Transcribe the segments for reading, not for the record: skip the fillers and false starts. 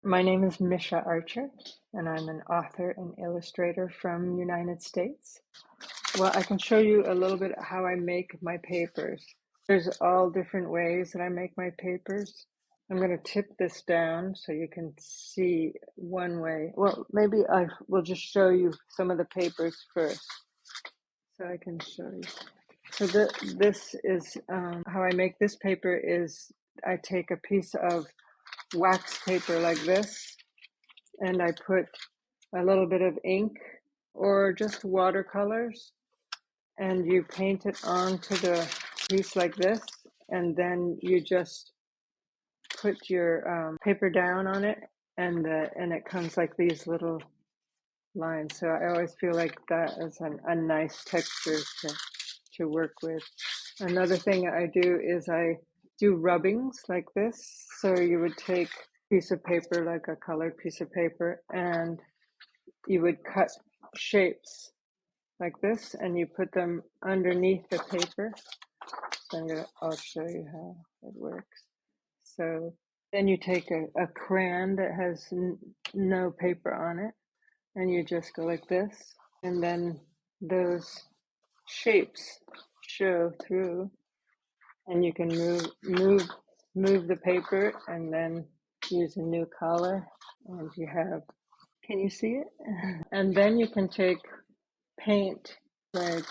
My name is Micha Archer, and I'm an author and illustrator from United States. Well, I can show you a little bit how I make my papers. There's all different ways that I make my papers. I'm going to tip this down so you can see one way. Well, maybe I will just show you some of the papers first, so I can show you. So this is how I make this paper. Is I take a piece of wax paper like this, and I put a little bit of ink or just watercolors, and you paint it onto the piece like this, and then you just put your paper down on it, and it comes like these little lines. So I always feel like that is a nice texture to work with. Another thing I do is I do rubbings like this. So you would take a piece of paper, like a colored piece of paper, and you would cut shapes like this, and you put them underneath the paper. So I'll show you how it works. So then you take a crayon that has no paper on it, and you just go like this, and then those shapes show through, and you can move the paper, and then use a new color, and you have. Can you see it? And then you can take paint, like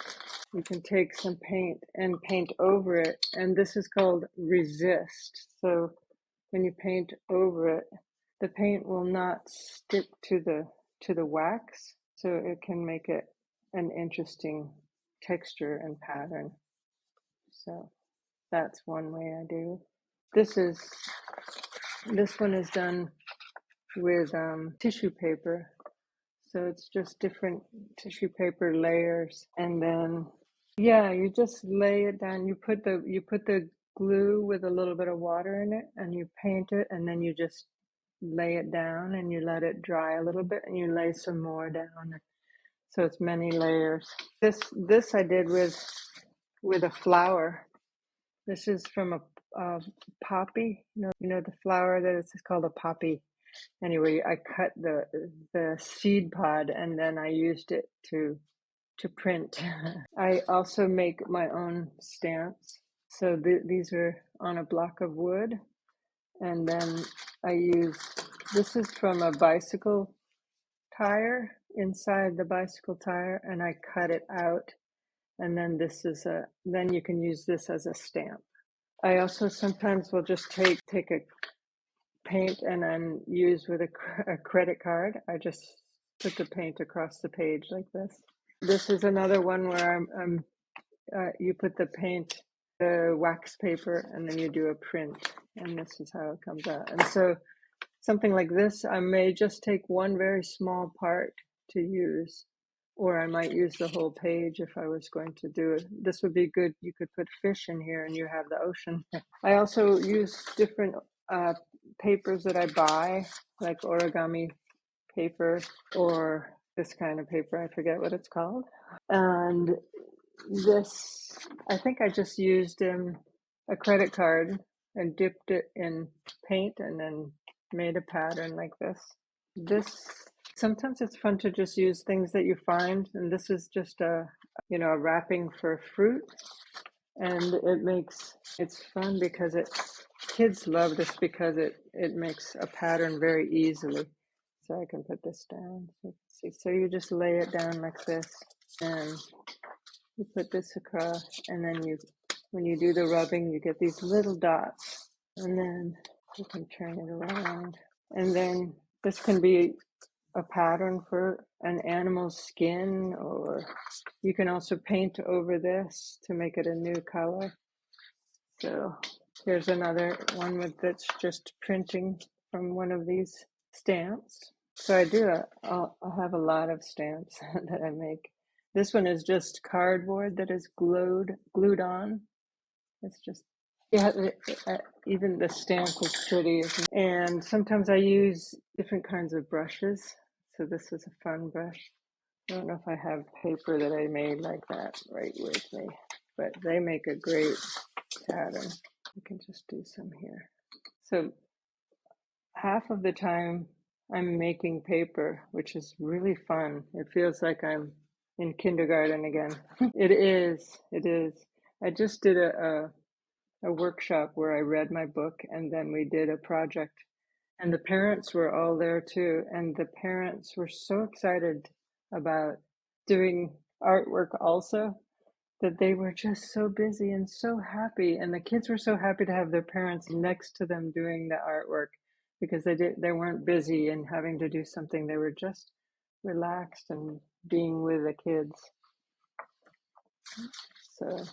you can take some paint and paint over it, and this is called resist. So when you paint over it, the paint will not stick to the wax, so it can make it an interesting texture and pattern. So that's one way I do. This one is done with tissue paper. So it's just different tissue paper layers, and then you just lay it down. You put the glue with a little bit of water in it, and you paint it, and then you just lay it down, and you let it dry a little bit, and you lay some more down. So it's many layers. This I did with a flower. This is from a poppy. You know the flower that is called a poppy. Anyway, I cut the seed pod, and then I used it to print. I also make my own stamps. So these are on a block of wood, and then I use, this is from a bicycle tire, inside the bicycle tire, and I cut it out, and then then you can use this as a stamp. I also sometimes will just take a paint and then use with a credit card. I just put the paint across the page like this. This is another one where you put the paint, the wax paper, and then you do a print, and this is how it comes out. And so something like this, I may just take one very small part to use, or I might use the whole page if I was going to do it. This would be good. You could put fish in here and you have the ocean. I also use different papers that I buy, like origami paper or this kind of paper. I forget what it's called. And this, I think I just used a credit card and dipped it in paint and then made a pattern like this. Sometimes it's fun to just use things that you find, and this is just a wrapping for fruit, and it's fun because kids love this because it makes a pattern very easily. So I can put this down so you can see. So you just lay it down like this, and you put this across, and then when you do the rubbing, you get these little dots, and then you can turn it around, and then this can be a pattern for an animal's skin, or you can also paint over this to make it a new color. So here's another one that's just printing from one of these stamps. So I have a lot of stamps that I make. This one is just cardboard that is glued on. It's just, even the stamp is pretty. And sometimes I use different kinds of brushes. So this is a fun brush. I don't know if I have paper that I made like that right with me, but they make a great pattern. I can just do some here. So half of the time I'm making paper, which is really fun. It feels like I'm in kindergarten again. It is, it is. I just did a workshop where I read my book and then we did a project. And the parents were all there too. And the parents were so excited about doing artwork also that they were just so busy and so happy. And the kids were so happy to have their parents next to them doing the artwork because they weren't busy and having to do something. They were just relaxed and being with the kids. So